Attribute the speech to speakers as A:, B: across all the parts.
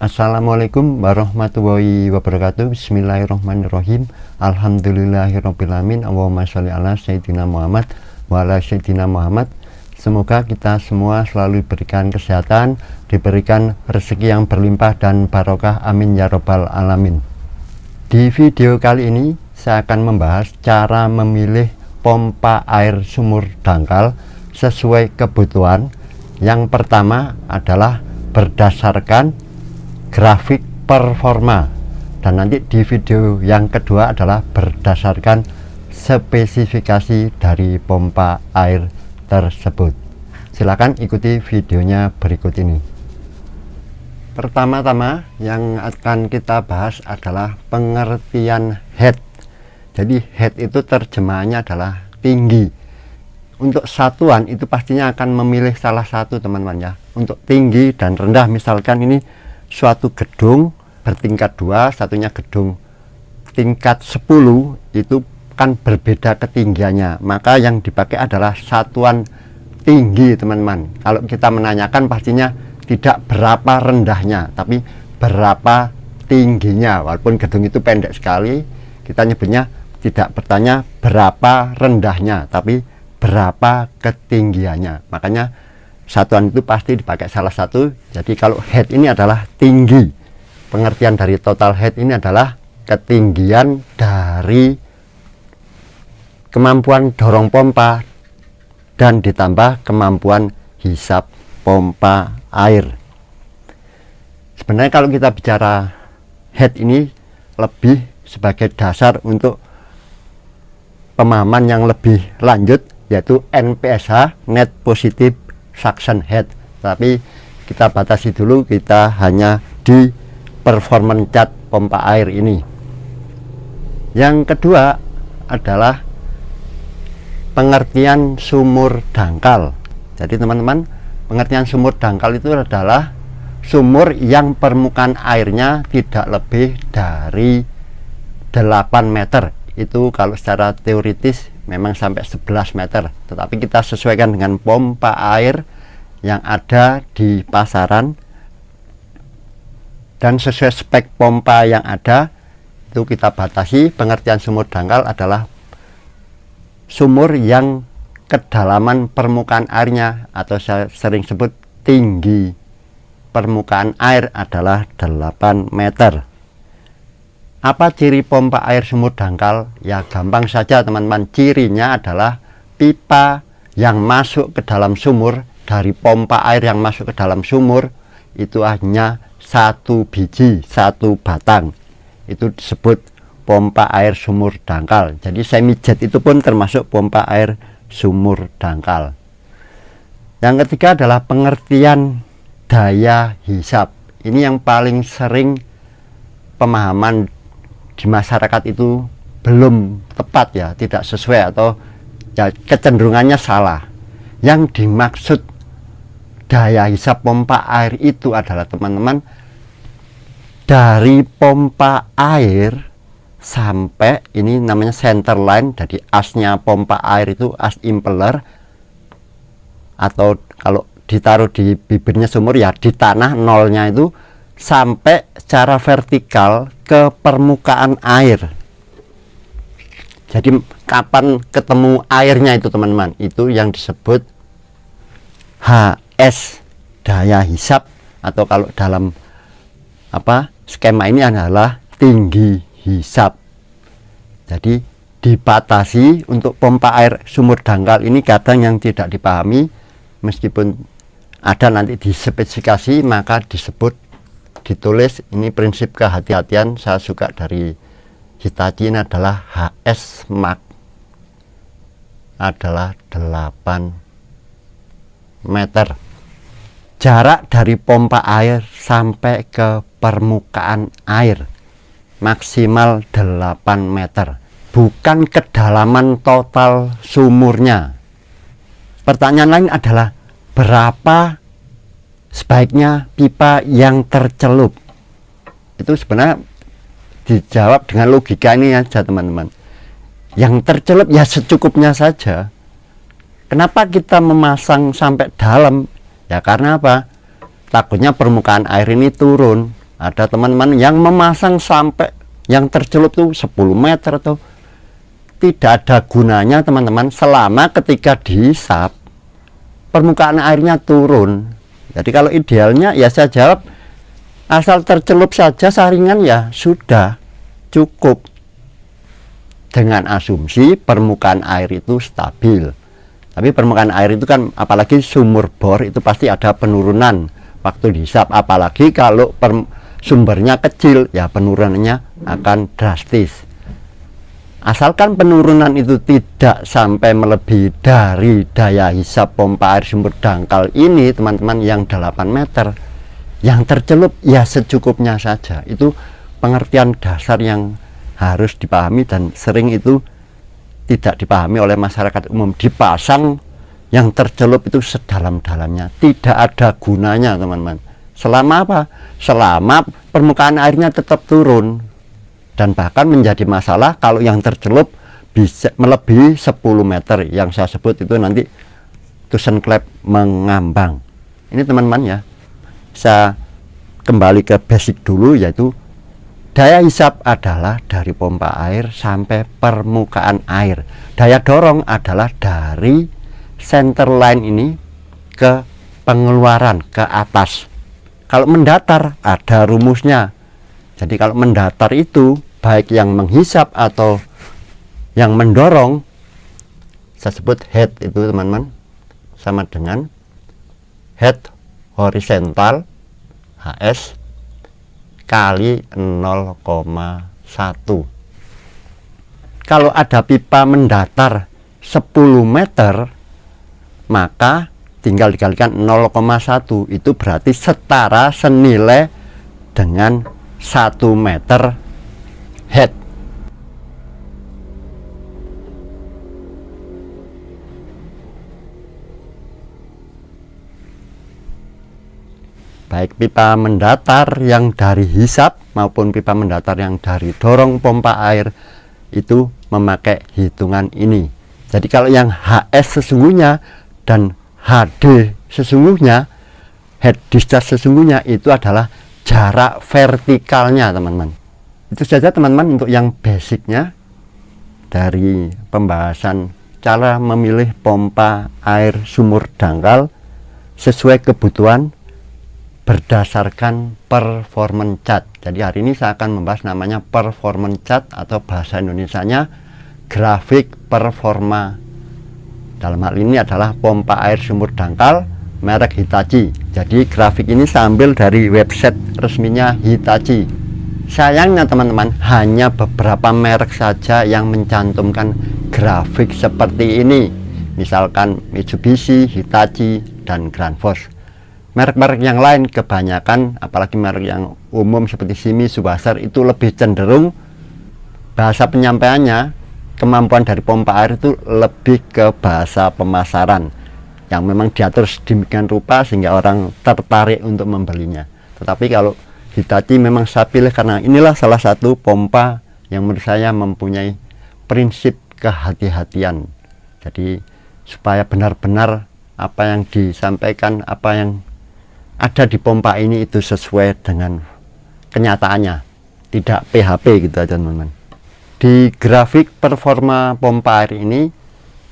A: Assalamualaikum warahmatullahi wabarakatuh. Bismillahirrahmanirrahim. Alhamdulillahirrahmanirrahim. Allahumma sholli ala Sayyidina Muhammad wa ala Sayyidina Muhammad. Semoga kita semua selalu diberikan kesehatan, diberikan rezeki yang berlimpah dan barokah. Amin ya robbal alamin. Di video kali ini saya akan membahas cara memilih pompa air sumur dangkal sesuai kebutuhan. Yang pertama adalah berdasarkan grafik performa, dan nanti di video yang kedua adalah berdasarkan spesifikasi dari pompa air tersebut. Silakan ikuti videonya berikut ini. Pertama-tama yang akan kita bahas adalah pengertian head. Jadi head itu terjemahannya adalah tinggi. Untuk satuan itu pastinya akan memilih salah satu, teman-teman ya. Untuk tinggi dan rendah, misalkan ini suatu gedung bertingkat 2, satunya gedung tingkat 10, itu kan berbeda ketinggiannya, maka yang dipakai adalah satuan tinggi, teman-teman. Kalau kita menanyakan pastinya tidak berapa rendahnya, tapi berapa tingginya. Walaupun gedung itu pendek sekali, kita nyebutnya tidak bertanya berapa rendahnya, tapi berapa ketinggiannya. Makanya satuan itu pasti dipakai salah satu. Jadi kalau head ini adalah tinggi, pengertian dari total head ini adalah ketinggian dari kemampuan dorong pompa dan ditambah kemampuan hisap pompa air. Sebenarnya kalau kita bicara head ini lebih sebagai dasar untuk pemahaman yang lebih lanjut, yaitu NPSH, Net Positive Suction Head. Tapi kita batasi dulu, kita hanya di performance chart pompa air ini. Yang kedua adalah pengertian sumur dangkal. Jadi teman-teman, pengertian sumur dangkal itu adalah sumur yang permukaan airnya tidak lebih dari 8 meter. Itu kalau secara teoritis memang sampai 11 meter, tetapi kita sesuaikan dengan pompa air yang ada di pasaran dan sesuai spek pompa yang ada itu kita batasi. Pengertian sumur dangkal adalah sumur yang kedalaman permukaan airnya, atau saya sering sebut tinggi permukaan air adalah 8 meter. Apa ciri pompa air sumur dangkal? Ya gampang saja, teman-teman. Cirinya adalah pipa yang masuk ke dalam sumur, dari pompa air yang masuk ke dalam sumur itu hanya satu biji, satu batang. Itu disebut pompa air sumur dangkal. Jadi semi jet itu pun termasuk pompa air sumur dangkal. Yang ketiga adalah pengertian daya hisap. Ini yang paling sering pemahaman di masyarakat itu belum tepat ya, tidak sesuai, atau ya kecenderungannya salah. Yang dimaksud daya hisap pompa air itu adalah, teman-teman, dari pompa air sampai ini namanya center line, jadi asnya pompa air itu as impeller, atau kalau ditaruh di bibirnya sumur ya di tanah nolnya itu, sampai secara vertikal ke permukaan air. Jadi kapan ketemu airnya itu, teman-teman, itu yang disebut HS, daya hisap, atau kalau dalam skema ini adalah tinggi hisap. Jadi dibatasi. Untuk pompa air sumur dangkal ini kadang yang tidak dipahami, meskipun ada nanti di spesifikasi, maka ditulis ini prinsip kehati-hatian. Saya suka dari Hitachi, ini adalah HS max adalah 8 meter. Jarak dari pompa air sampai ke permukaan air maksimal 8 meter, bukan kedalaman total sumurnya. Pertanyaan lain adalah berapa sebaiknya pipa yang tercelup. Itu sebenarnya dijawab dengan logika ini aja, teman-teman. Yang tercelup ya secukupnya saja. Kenapa kita memasang sampai dalam? Ya karena apa? Takutnya permukaan air ini turun, Ada teman-teman yang memasang sampai yang tercelup tuh 10 meter atau tidak ada gunanya teman-teman, selama ketika dihisap permukaan airnya turun. Jadi kalau idealnya ya saya jawab asal tercelup saja saringan ya sudah cukup, dengan asumsi permukaan air itu stabil. Tapi permukaan air itu kan apalagi sumur bor itu pasti ada penurunan waktu dihisap, apalagi kalau sumbernya kecil ya penurunannya akan drastis. Asalkan penurunan itu tidak sampai melebihi dari daya hisap pompa air sumur dangkal ini teman-teman, yang 8 meter, yang tercelup ya secukupnya saja. Itu pengertian dasar yang harus dipahami dan sering itu tidak dipahami oleh masyarakat umum. Dipasang yang tercelup itu sedalam-dalamnya, tidak ada gunanya teman-teman. Selama apa? Selama permukaan airnya tetap turun. Dan bahkan menjadi masalah kalau yang tercelup bisa melebihi 10 meter, yang saya sebut itu nanti Tusenclap mengambang. Ini teman-teman ya, saya kembali ke basic dulu, yaitu daya hisap adalah dari pompa air sampai permukaan air. Daya dorong adalah dari center line ini ke pengeluaran ke atas. Kalau mendatar ada rumusnya. Jadi kalau mendatar itu baik yang menghisap atau yang mendorong, saya sebut head itu teman-teman, sama dengan head horizontal HS kali 0,1. Kalau ada pipa mendatar 10 meter, maka tinggal dikalikan 0,1, itu berarti setara senilai dengan 1 meter head. Baik pipa mendatar yang dari hisap maupun pipa mendatar yang dari dorong pompa air itu memakai hitungan ini. Jadi kalau yang HS sesungguhnya dan HD sesungguhnya, head discharge sesungguhnya itu adalah jarak vertikalnya teman-teman. Itu saja teman-teman untuk yang basicnya dari pembahasan cara memilih pompa air sumur dangkal sesuai kebutuhan berdasarkan performance chart. Jadi hari ini saya akan membahas namanya performance chart atau bahasa Indonesianya grafik performa. Dalam hal ini adalah pompa air sumur dangkal merek Hitachi. Jadi grafik ini saya ambil dari website resminya Hitachi. Sayangnya teman-teman, hanya beberapa merek saja yang mencantumkan grafik seperti ini. Misalkan Mitsubishi, Hitachi, dan Grundfos. Merek-merek yang lain kebanyakan, apalagi merek yang umum seperti Simi, Subasar, itu lebih cenderung bahasa penyampaiannya, kemampuan dari pompa air itu lebih ke bahasa pemasaran yang memang diatur sedemikian rupa sehingga orang tertarik untuk membelinya. Tetapi kalau Hitachi memang saya pilih karena inilah salah satu pompa yang menurut saya mempunyai prinsip kehati-hatian. Jadi supaya benar-benar apa yang disampaikan, apa yang ada di pompa ini itu sesuai dengan kenyataannya, tidak PHP gitu aja teman-teman. Di grafik performa pompa air ini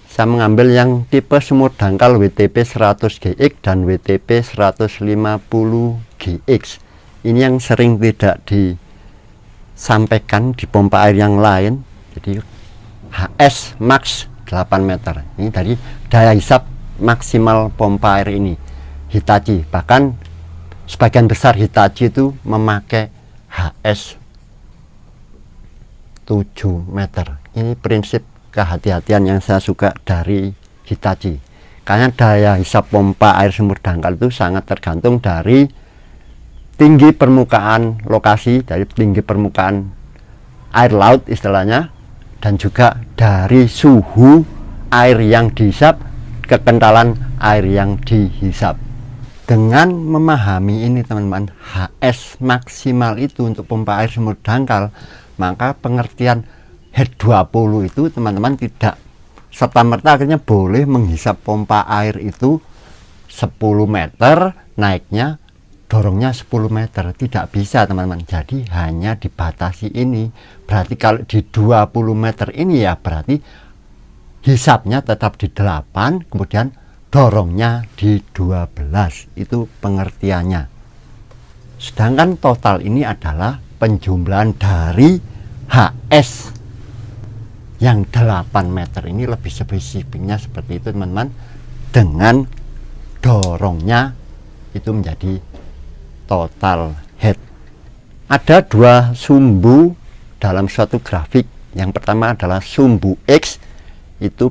A: saya mengambil yang tipe sumur dangkal WTP 100GX dan WTP 150GX. Ini yang sering tidak disampaikan di pompa air yang lain. Jadi HS max 8 meter. Ini dari daya hisap maksimal pompa air ini Hitachi. Bahkan sebagian besar Hitachi itu memakai HS 7 meter. Ini prinsip kehati-hatian yang saya suka dari Hitachi. Karena daya hisap pompa air sumur dangkal itu sangat tergantung dari tinggi permukaan lokasi, dari tinggi permukaan air laut istilahnya, dan juga dari suhu air yang dihisap, kekentalan air yang dihisap. Dengan memahami ini teman-teman, HS maksimal itu untuk pompa air sumur dangkal, maka pengertian head 20 itu teman-teman tidak serta-merta akhirnya boleh menghisap pompa air itu 10 meter naiknya dorongnya 10 meter, tidak bisa teman-teman. Jadi hanya dibatasi ini. Berarti kalau di 20 meter ini ya berarti hisapnya tetap di 8, kemudian dorongnya di 12. Itu pengertiannya. Sedangkan total ini adalah penjumlahan dari HS yang 8 meter ini, lebih spesifiknya seperti itu teman-teman, dengan dorongnya itu menjadi total head. Ada dua sumbu dalam suatu grafik. Yang pertama adalah sumbu X, itu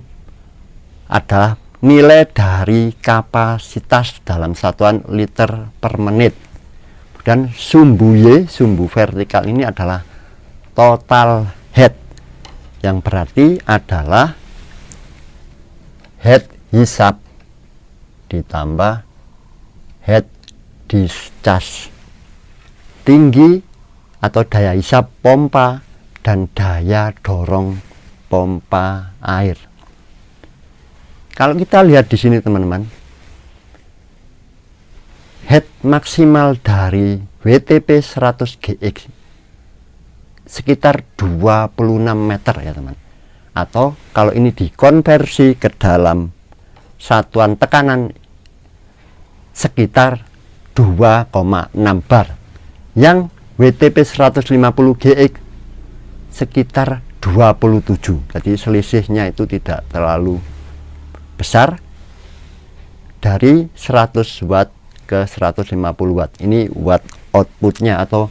A: adalah nilai dari kapasitas dalam satuan liter per menit. Dan sumbu Y, sumbu vertikal ini adalah total head, yang berarti adalah head hisap ditambah head discharge, tinggi atau daya hisap pompa dan daya dorong pompa air. Kalau kita lihat di sini teman-teman, head maksimal dari WTP 100 GX sekitar 26 meter ya teman. Atau kalau ini dikonversi ke dalam satuan tekanan sekitar 2,6 bar. Yang WTP 150 GX sekitar 27. Jadi selisihnya itu tidak terlalu besar, dari 100 watt ke 150 watt. Ini watt outputnya atau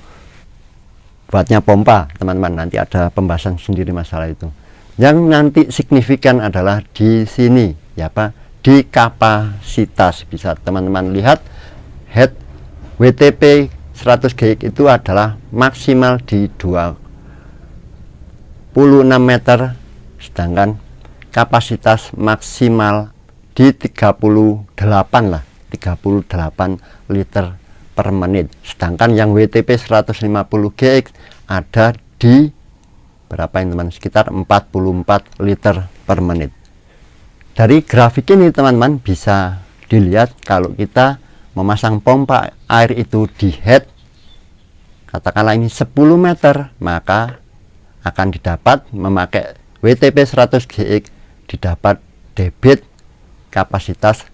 A: wattnya pompa teman-teman. Nanti ada pembahasan sendiri masalah itu. Yang nanti signifikan adalah di sini ya Pak, di kapasitas. Bisa teman-teman lihat head WTP 100 GX itu adalah maksimal di 26 meter, sedangkan kapasitas maksimal di 38 lah, 38 liter per menit. Sedangkan yang WTP 150 GX ada di berapa ini teman, sekitar 44 liter per menit. Dari grafik ini teman-teman bisa dilihat kalau kita memasang pompa air itu di head, katakanlah ini 10 meter, maka akan didapat memakai WTP 100 GX didapat debit kapasitas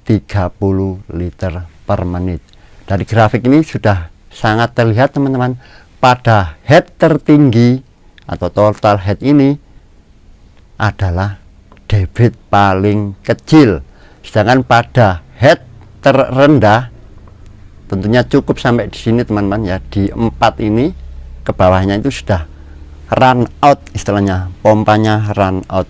A: 30 liter per menit. Dari grafik ini sudah sangat terlihat teman-teman, pada head tertinggi atau total head ini adalah debit paling kecil, sedangkan pada head terendah tentunya cukup sampai di sini teman-teman ya, di 4 ini ke bawahnya itu sudah run out, istilahnya pompanya run out.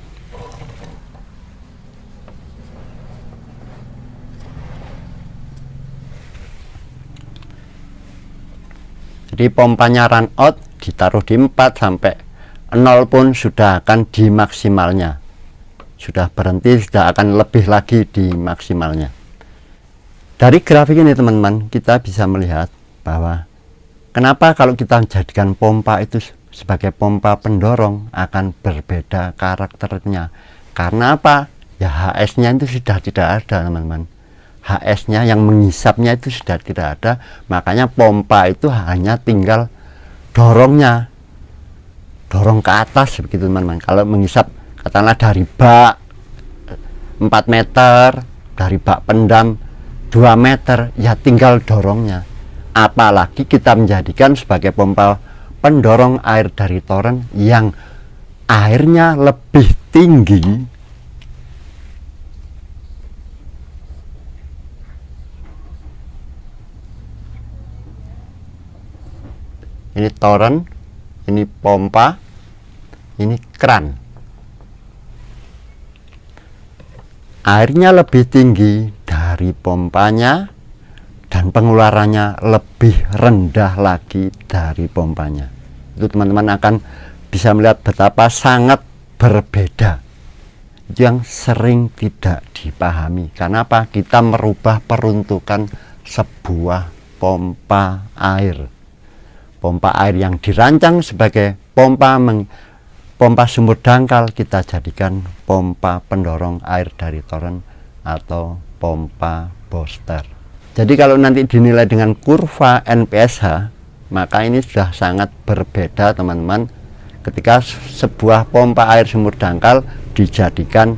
A: Jadi pompanya run out ditaruh di 4 sampai 0 pun sudah akan di maksimalnya, sudah berhenti, sudah akan lebih lagi di maksimalnya. Dari grafik ini teman-teman kita bisa melihat bahwa kenapa kalau kita jadikan pompa itu sebagai pompa pendorong akan berbeda karakternya. Karena apa? Ya HS-nya itu sudah tidak ada teman-teman. HS-nya yang menghisapnya itu sudah tidak ada, makanya pompa itu hanya tinggal dorongnya, dorong ke atas begitu teman-teman. Kalau menghisap katakanlah dari bak 4 meter, dari bak pendam 2 meter, ya tinggal dorongnya. Apalagi kita menjadikan sebagai pompa pendorong air dari toren yang airnya lebih tinggi. Ini toren, ini pompa, ini kran. Airnya lebih tinggi dari pompanya dan pengeluarannya lebih rendah lagi dari pompanya. Itu teman-teman akan bisa melihat betapa sangat berbeda. Itu yang sering tidak dipahami. Karena apa? Kita merubah peruntukan sebuah pompa air. Pompa air yang dirancang sebagai pompa sumur dangkal, kita jadikan pompa pendorong air dari toren atau pompa booster. Jadi kalau nanti dinilai dengan kurva NPSH, maka ini sudah sangat berbeda teman-teman ketika sebuah pompa air sumur dangkal dijadikan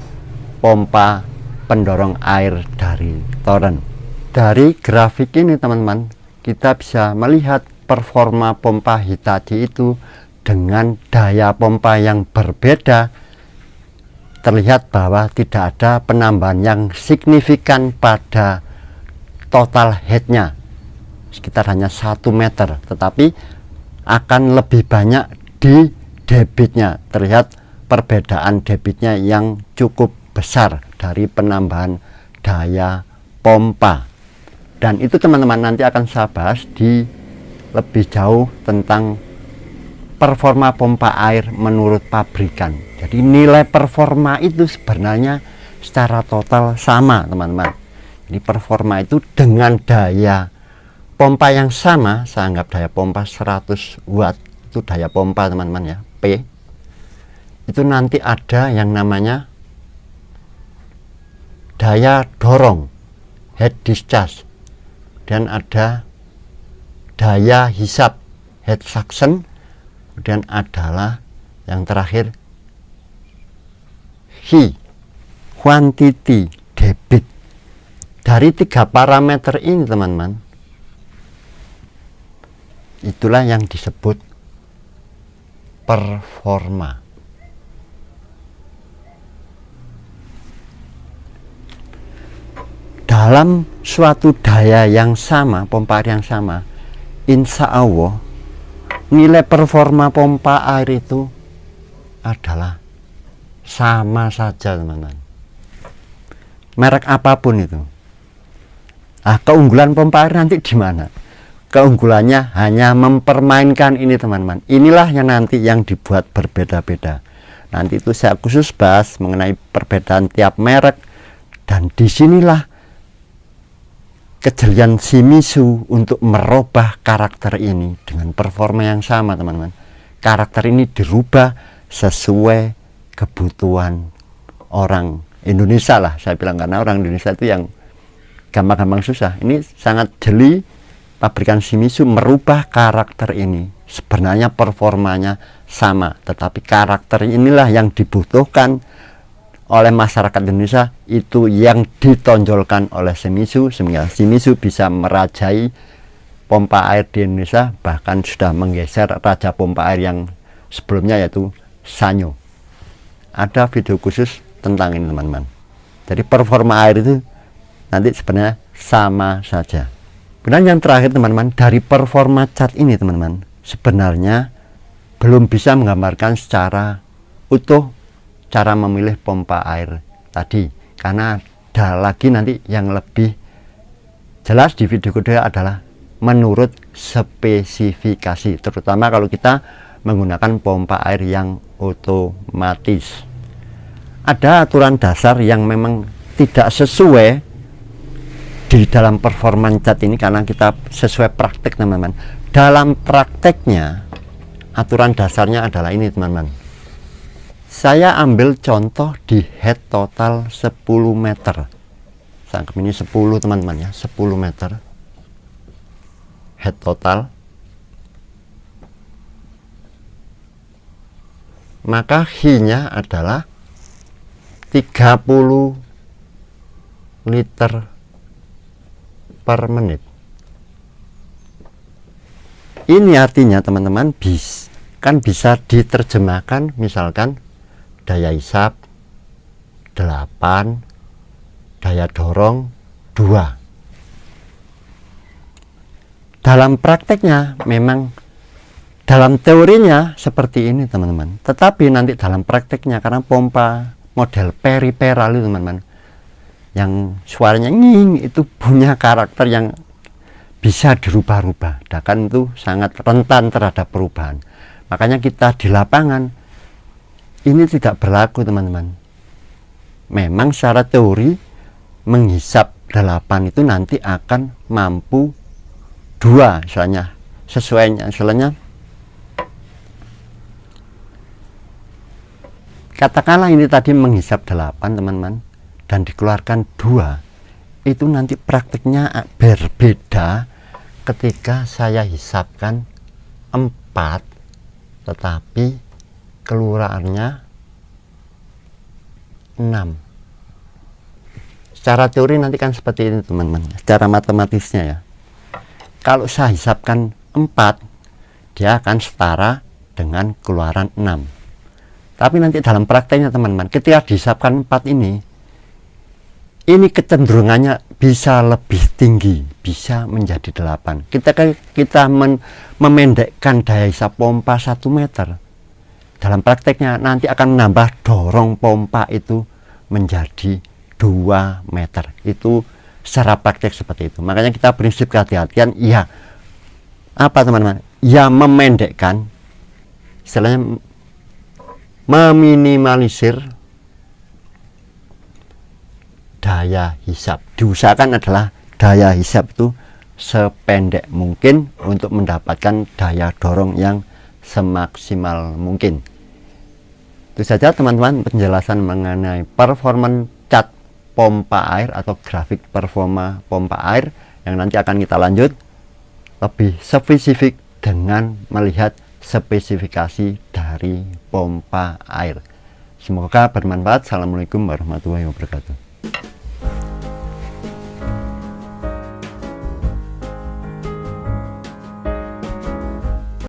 A: pompa pendorong air dari toren. Dari grafik ini teman-teman, kita bisa melihat performa pompa Hitachi itu dengan daya pompa yang berbeda. Terlihat bahwa tidak ada penambahan yang signifikan pada total headnya, sekitar hanya 1 meter, tetapi akan lebih banyak di debitnya. Terlihat perbedaan debitnya yang cukup besar dari penambahan daya pompa. Dan itu teman-teman nanti akan saya bahas di lebih jauh tentang performa pompa air menurut pabrikan. Jadi nilai performa itu sebenarnya secara total sama teman-teman. Jadi performa itu dengan daya pompa yang sama, saya anggap daya pompa 100 watt itu daya pompa teman-teman ya, P. Itu nanti ada yang namanya daya dorong, head discharge, dan ada daya hisap, head suction, kemudian adalah yang terakhir H, quantity debit. Dari 3 parameter ini teman-teman, itulah yang disebut performa. Dalam suatu daya yang sama, pompa air yang sama, insya Allah nilai performa pompa air itu adalah sama saja teman-teman, merek apapun itu. Keunggulan pompa air nanti di mana? Keunggulannya hanya mempermainkan ini teman-teman. Inilah yang nanti yang dibuat berbeda-beda. Nanti itu saya khusus bahas mengenai perbedaan tiap merek, dan disinilah kejelian Shimizu untuk merubah karakter ini dengan performa yang sama teman-teman. Karakter ini dirubah sesuai kebutuhan orang Indonesia lah, saya bilang, karena orang Indonesia itu yang gampang-gampang susah. Ini sangat jeli pabrikan Shimizu merubah karakter ini. Sebenarnya performanya sama, tetapi karakter inilah yang dibutuhkan oleh masyarakat Indonesia, itu yang ditonjolkan oleh Shimizu, sehingga Shimizu bisa merajai pompa air di Indonesia, bahkan sudah menggeser raja pompa air yang sebelumnya yaitu Sanyo. Ada video khusus tentang ini teman-teman. Jadi performa air itu nanti sebenarnya sama saja. Kemudian yang terakhir teman-teman, dari performa cat ini teman-teman, sebenarnya belum bisa menggambarkan secara utuh cara memilih pompa air tadi, karena ada lagi nanti yang lebih jelas di video kedua adalah menurut spesifikasi, terutama kalau kita menggunakan pompa air yang otomatis. Ada aturan dasar yang memang tidak sesuai di dalam performa cat ini, karena kita sesuai praktek teman-teman. Dalam prakteknya aturan dasarnya adalah ini teman-teman. Saya ambil contoh di head total 10 meter. Saya anggap ini 10 teman-teman ya, 10 meter head total. Maka H-nya adalah 30 liter per menit. Ini artinya teman-teman kan bisa diterjemahkan misalkan daya hisap 8, daya dorong 2. Dalam prakteknya memang, dalam teorinya seperti ini teman-teman, tetapi nanti dalam prakteknya, karena pompa model periferal itu teman-teman, yang suaranya nging, itu punya karakter yang bisa dirubah-rubah, bahkan itu sangat rentan terhadap perubahan. Makanya kita di lapangan ini tidak berlaku teman-teman. Memang secara teori menghisap 8 itu nanti akan mampu 2 misalnya, sesuainya misalnya katakanlah ini tadi menghisap 8 teman-teman, dan dikeluarkan 2, itu nanti praktiknya berbeda ketika saya hisapkan 4 tetapi keluarannya 6. Secara teori nanti kan seperti ini teman-teman, secara matematisnya ya. Kalau saya hisapkan 4, dia akan setara dengan keluaran 6. Tapi nanti dalam prakteknya teman-teman, ketika dihisapkan 4 ini kecenderungannya bisa lebih tinggi, bisa menjadi 8. Kita memendekkan daya hisap pompa 1 meter. Dalam prakteknya nanti akan menambah dorong pompa itu menjadi 2 meter. Itu secara praktek seperti itu. Makanya kita prinsip kehati-hatian, ya apa teman-teman? Ya memendekkan, istilahnya meminimalisir daya hisap. Diusahakan adalah daya hisap itu sependek mungkin untuk mendapatkan daya dorong yang semaksimal mungkin. Itu saja teman-teman penjelasan mengenai performance cat pompa air atau grafik performa pompa air, yang nanti akan kita lanjut lebih spesifik dengan melihat spesifikasi dari pompa air. Semoga bermanfaat. Assalamualaikum warahmatullahi wabarakatuh.